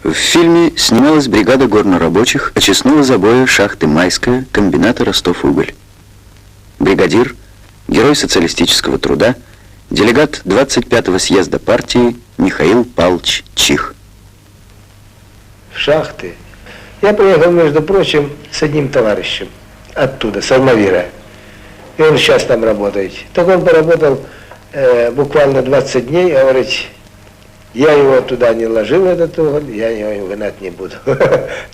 В фильме снималась бригада горнорабочих очистного забоя шахты «Майская» комбината «Ростов-Уголь». Бригадир, герой социалистического труда, делегат 25-го съезда партии Михаил Павлович Чих. В шахты я приехал, между прочим, с одним товарищем оттуда, с Армавира. И он сейчас там работает. Так он поработал буквально 20 дней, говорит, я его туда не ложил, этот уголь, я его гнать не буду.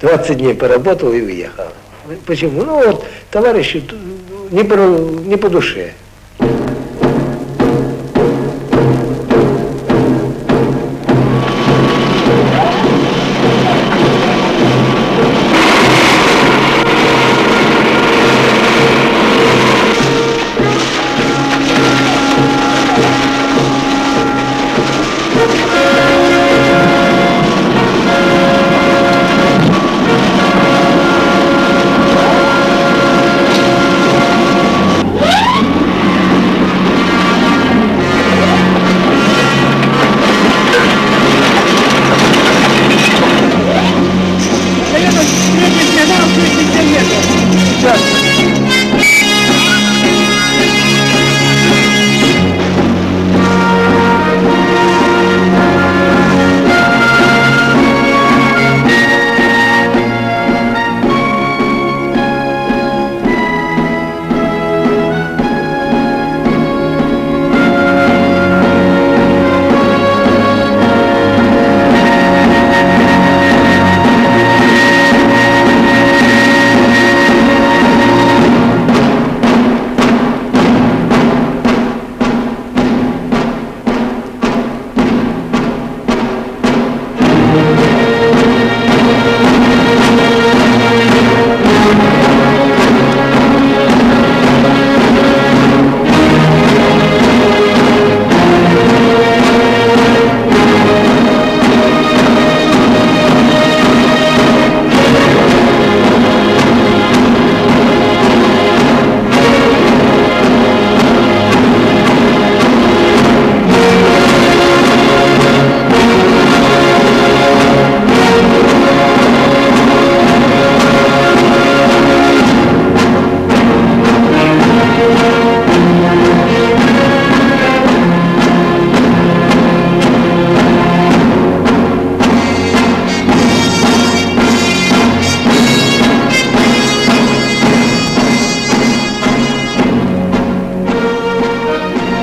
20 дней поработал и уехал. Почему? Ну вот, товарищу не по душе.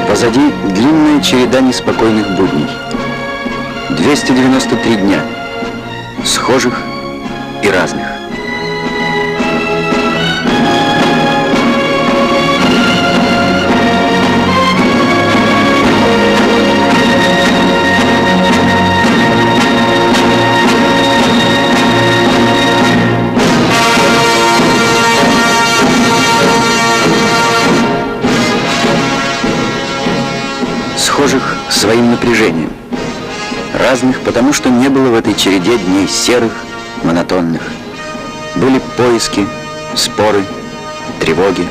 Позади длинная череда неспокойных будней. 293 дня, схожих и разных. Схожих своим напряжением. Разных, потому что не было в этой череде дней серых, монотонных. Были поиски, споры, тревоги.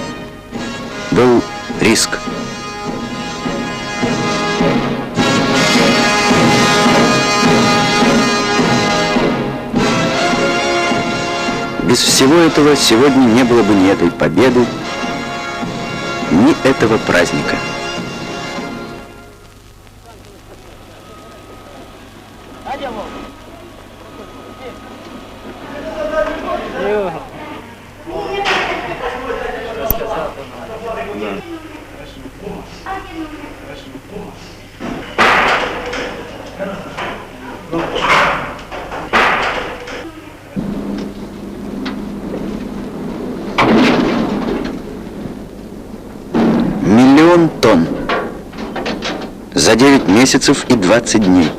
Был риск. Без всего этого сегодня не было бы ни этой победы, ни этого праздника. Миллион тонн за 9 месяцев и 20 дней.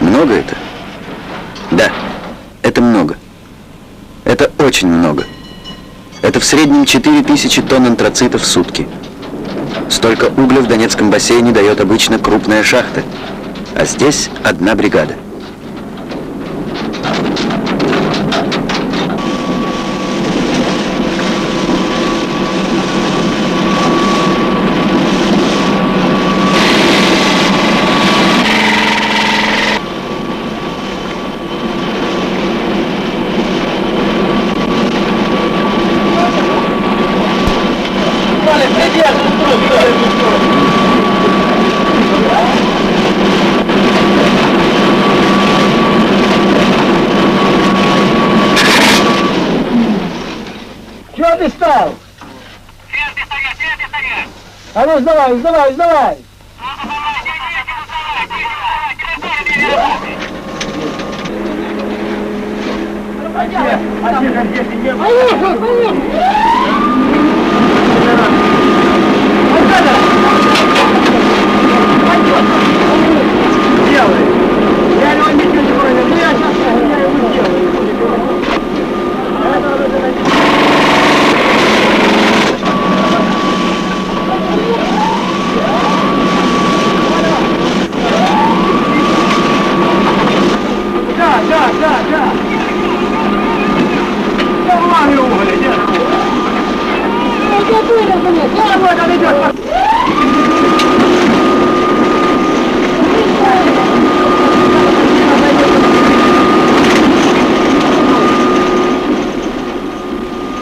Много это? Да, это много. Это очень много. Это в среднем 4000 тонн антрацита в сутки. Столько угля в Донецком бассейне дает обычно крупная шахта, а здесь одна бригада. Слав! А ну сдавай, сдавай, сдавай!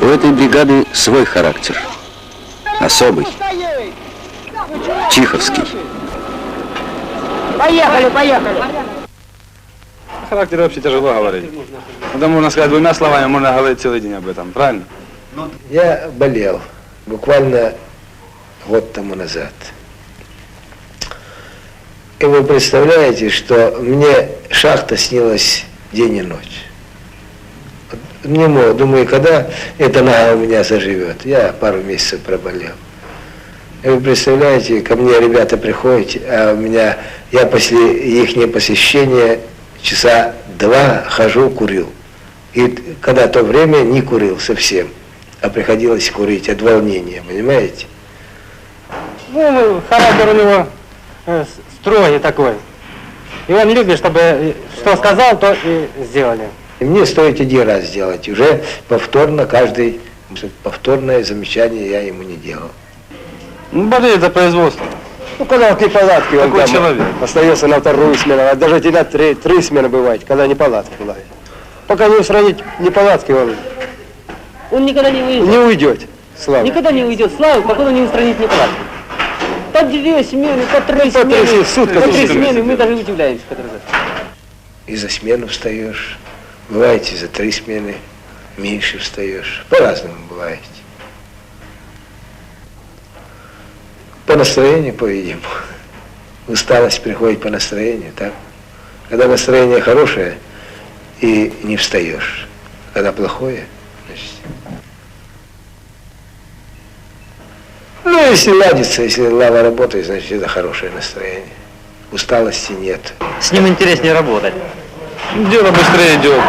У этой бригады свой характер. Особый. Чиховский. Поехали, поехали! О характере вообще тяжело говорить. Это можно сказать двумя словами, можно говорить целый день об этом, правильно? Я болел буквально год тому назад. И вы представляете, что мне шахта снилась день и ночь. Не мог, думаю, когда эта нога у меня заживет. Я пару месяцев проболел. И вы представляете, ко мне ребята приходят, а у меня, я после их посещения часа 2 хожу, курил. И когда то время не курил совсем, а приходилось курить от волнения, понимаете? Ну, характер у него строгий такой. И он любит, чтобы что сказал, то и сделали. И мне стоит 1 раз сделать. Уже повторно каждый, повторное замечание я ему не делал. Ну, болеет за производство. Ну, когда вот неполадки, он Такой там человек. остается на 2-ю смену, а даже иногда 3 смены бывает, когда неполадки бывают. Пока не устранить неполадки, Он никогда не уйдет. не уйдет. Слава. Никогда не уйдет славы, пока он не устранит неправду. По 2 смены, по 3 по 3 смены, сутки по 3 сутки. смены, мы даже удивляемся. Который раз. И за смену встаешь, бывает и за 3 смены меньше встаешь. По-разному бывает. По настроению, по-видимому. Усталость приходит по настроению, так? Когда настроение хорошее, и не встаешь. Когда плохое, значит... Ну, если ладится, если лава работает, значит, это хорошее настроение. Усталости нет. С ним интереснее работать. Дело быстрее идет.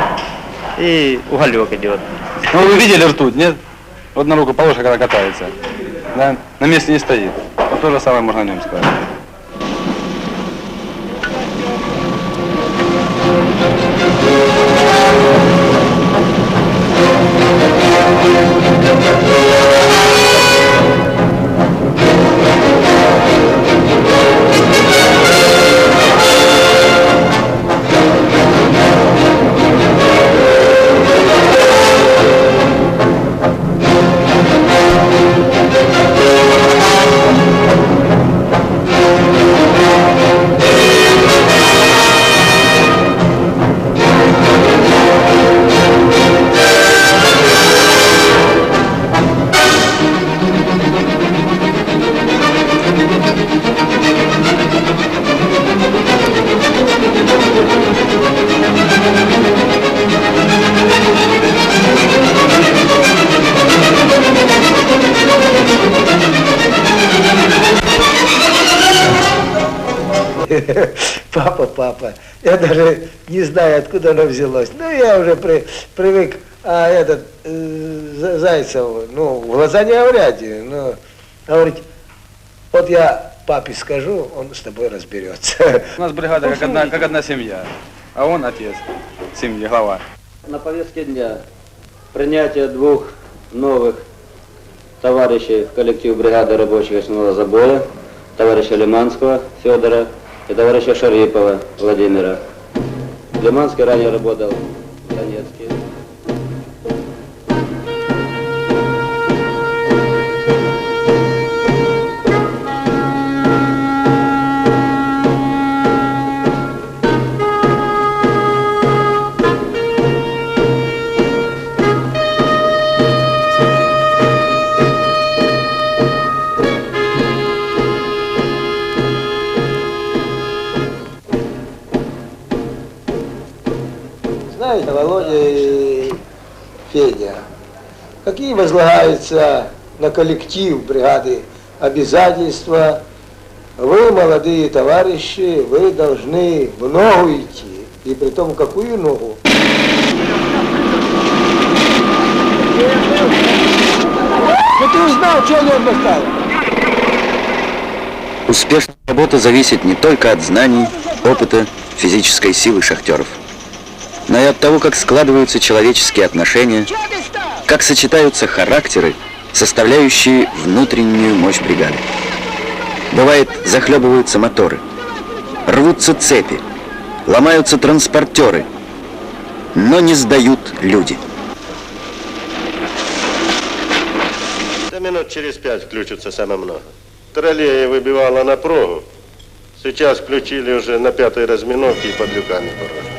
И уголек идет. Ну, вы видели ртуть, нет? Вот на руку положишь, когда катается. Да? На месте не стоит. Вот то же самое можно о нем сказать. Папа. Я даже не знаю, откуда оно взялось. Ну, я уже привык, а этот Зайцев, ну, в глаза не говорят, но говорит, вот я папе скажу, он с тобой разберется. У нас бригада как одна семья. А он отец семьи, глава. На повестке дня принятие 2 новых товарищей в коллектив бригады рабочих основного забоя, товарища Лиманского Федора и товарища Шарипова Владимира. Лиманский ранее работал в Донецке. знаете, Володя и Федя, какие возлагаются на коллектив бригады обязательства? Вы, молодые товарищи, вы должны в ногу идти. И при том, какую ногу? Ну ты узнал, что он достал? Успешная работа зависит не только от знаний, опыта, физической силы шахтеров, но и от того, как складываются человеческие отношения, как сочетаются характеры, составляющие внутреннюю мощь бригады. Бывает, захлебываются моторы, рвутся цепи, ломаются транспортеры, но не сдают люди. Да минут через 5 включится самое много. Троллея выбивала напругу. Сейчас включили уже на 5-й разминовке и под люками порожно.